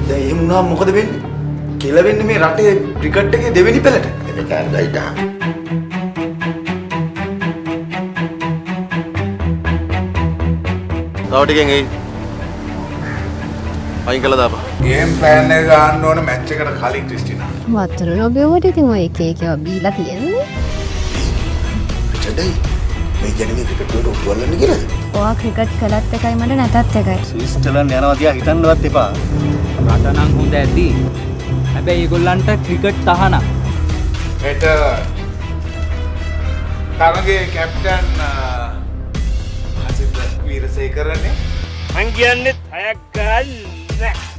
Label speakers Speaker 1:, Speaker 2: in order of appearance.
Speaker 1: දැන් එහෙම වුණාම මොකද වෙන්නේ? කියලා වෙන්නේ මේ රටේ ක්‍රිකට් එකේ දෙවෙනි පෙළට.
Speaker 2: ඒක හරියට.
Speaker 3: තව ටිකෙන් එයි. අයින් කළා දාපන්.
Speaker 1: ගේම් ප්ලෑන් එක ගන්න ඕන මැච් එකට කලින් ක්‍රිස්ටිනා.
Speaker 4: වතුර නොබියුවට ඉතින් ඔය එක එකව බීලා තියෙන්නේ.
Speaker 2: චඩයි මේ ජනමේ ක්‍රිකට් වලට ඔප්පුවල්ලන්න කියලාද?
Speaker 4: ඔයා ක්‍රිකට් කළත් එකයි මට නැතත් එකයි.
Speaker 3: ස්විස්ටර්ලන්ඩ් යනවා තියා හිතන්නවත් එපා.
Speaker 5: රට නම් හොඳ ඇති. හැබැයි ඒගොල්ලන්ට ක්‍රිකට් තහනම්.
Speaker 1: ඒට තරගේ කැප්ටන් අසිත වීරසේකරනේ
Speaker 6: මං කියන්නේ 6ක් ගන්න.